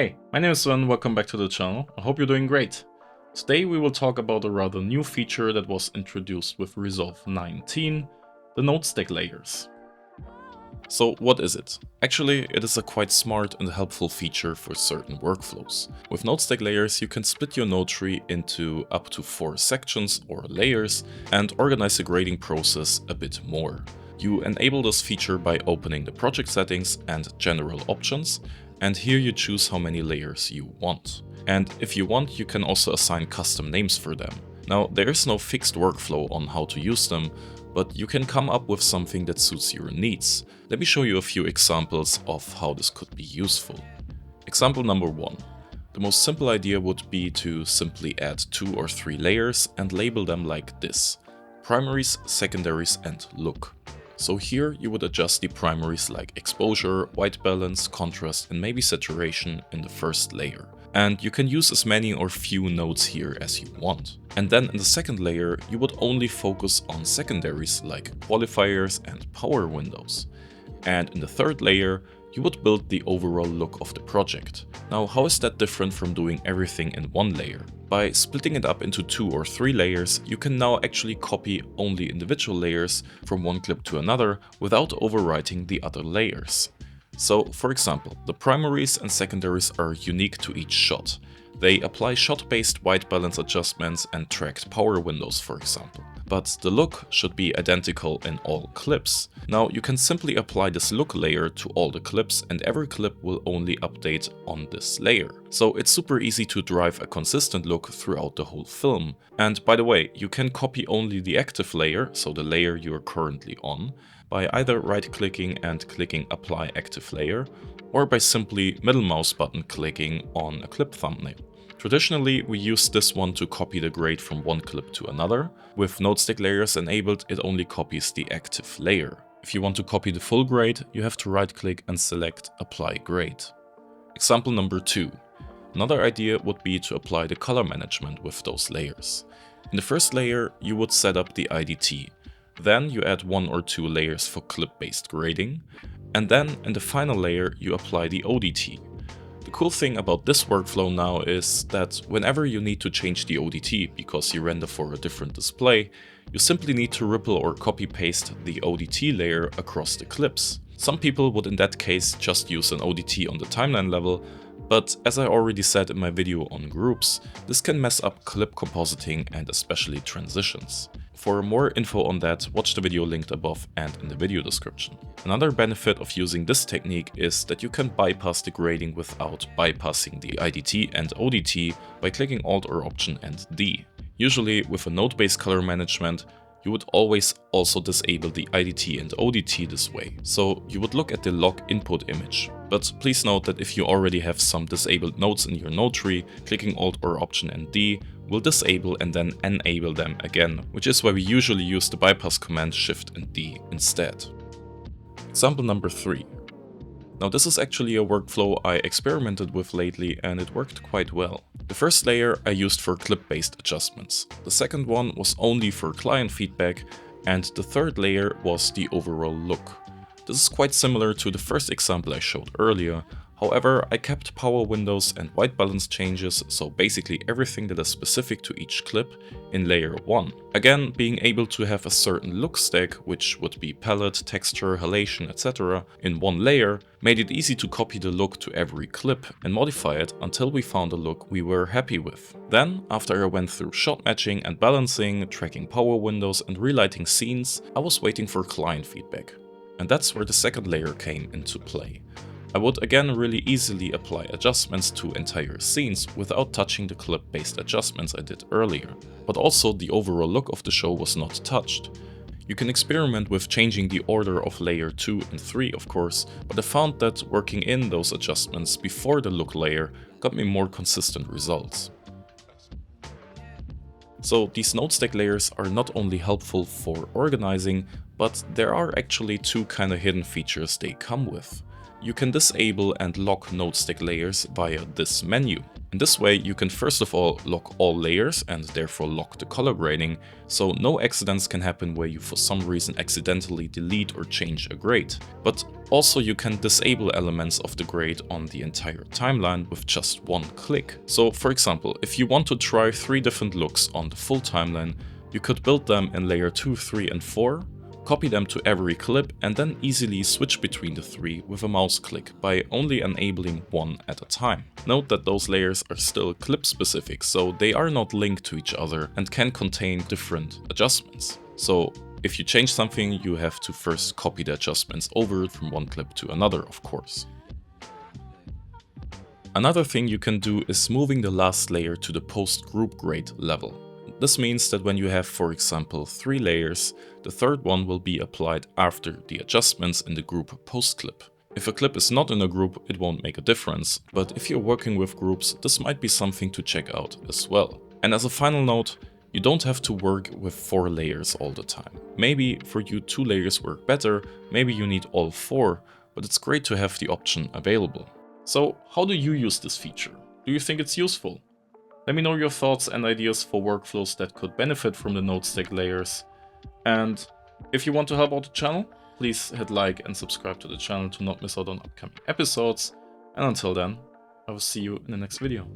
Hey, my name is Sven, welcome back to the channel. I hope you're doing great. Today we will talk about a rather new feature that was introduced with Resolve 19, the node stack layers. So what is it? Actually, it is a quite smart and helpful feature for certain workflows. With node stack layers, you can split your node tree into up to 4 sections or layers and organize the grading process a bit more. You enable this feature by opening the project settings and general options, and here you choose how many layers you want. And if you want, you can also assign custom names for them. Now, there is no fixed workflow on how to use them, but you can come up with something that suits your needs. Let me show you a few examples of how this could be useful. Example number 1. The most simple idea would be to simply add 2 or 3 layers and label them like this: primaries, secondaries, and look. So here you would adjust the primaries like exposure, white balance, contrast, and maybe saturation in the first layer. And you can use as many or few nodes here as you want. And then in the second layer, you would only focus on secondaries like qualifiers and power windows. And in the third layer, you would build the overall look of the project. Now, how is that different from doing everything in one layer? By splitting it up into 2 or 3 layers, you can now actually copy only individual layers from one clip to another without overwriting the other layers. So, for example, the primaries and secondaries are unique to each shot. They apply shot-based white balance adjustments and tracked power windows, for example. But the look should be identical in all clips. Now, you can simply apply this look layer to all the clips, and every clip will only update on this layer. So it's super easy to drive a consistent look throughout the whole film. And by the way, you can copy only the active layer, so the layer you are currently on, by either right-clicking and clicking Apply Active Layer, or by simply middle mouse button clicking on a clip thumbnail. Traditionally, we use this one to copy the grade from one clip to another. With node stack layers enabled, it only copies the active layer. If you want to copy the full grade, you have to right-click and select Apply Grade. Example number 2. Another idea would be to apply the color management with those layers. In the first layer, you would set up the IDT. Then you add 1 or 2 layers for clip-based grading. And then in the final layer, you apply the ODT. The cool thing about this workflow now is that whenever you need to change the ODT because you render for a different display, you simply need to ripple or copy-paste the ODT layer across the clips. Some people would in that case just use an ODT on the timeline level, but as I already said in my video on groups, this can mess up clip compositing and especially transitions. For more info on that, watch the video linked above and in the video description. Another benefit of using this technique is that you can bypass the grading without bypassing the IDT and ODT by clicking Alt or Option and D. Usually with a node-based color management, you would always also disable the IDT and ODT this way, so you would look at the log input image. But please note that if you already have some disabled nodes in your node tree, clicking Alt or Option and D will disable and then enable them again, which is why we usually use the bypass command Shift and D instead. Example number 3. Now this is actually a workflow I experimented with lately and it worked quite well. The first layer I used for clip-based adjustments, the second one was only for client feedback, and the third layer was the overall look. This is quite similar to the first example I showed earlier. However, I kept power windows and white balance changes, so basically everything that is specific to each clip, in layer 1. Again, being able to have a certain look stack, which would be palette, texture, halation, etc. in one layer, made it easy to copy the look to every clip and modify it until we found a look we were happy with. Then, after I went through shot matching and balancing, tracking power windows and relighting scenes, I was waiting for client feedback. And that's where the second layer came into play. I would again really easily apply adjustments to entire scenes without touching the clip-based adjustments I did earlier. But also the overall look of the show was not touched. You can experiment with changing the order of layer 2 and 3 of course, but I found that working in those adjustments before the look layer got me more consistent results. So these node stack layers are not only helpful for organizing, but there are actually 2 kinda hidden features they come with. You can disable and lock node stack layers via this menu. In this way, you can first of all lock all layers and therefore lock the color grading, so no accidents can happen where you for some reason accidentally delete or change a grade. But also you can disable elements of the grade on the entire timeline with just one click. So for example, if you want to try 3 different looks on the full timeline, you could build them in layer 2, 3 and 4, copy them to every clip and then easily switch between the 3 with a mouse click by only enabling one at a time. Note that those layers are still clip specific, so they are not linked to each other and can contain different adjustments. So if you change something, you have to first copy the adjustments over from one clip to another, of course. Another thing you can do is moving the last layer to the post-group grade level. This means that when you have, for example, 3 layers, the third one will be applied after the adjustments in the group post clip. If a clip is not in a group, it won't make a difference, but if you're working with groups, this might be something to check out as well. And as a final note, you don't have to work with 4 layers all the time. Maybe for you 2 layers work better, maybe you need all 4, but it's great to have the option available. So how do you use this feature? Do you think it's useful? Let me know your thoughts and ideas for workflows that could benefit from the node stack layers. And if you want to help out the channel, please hit like and subscribe to the channel to not miss out on upcoming episodes. And until then, I will see you in the next video.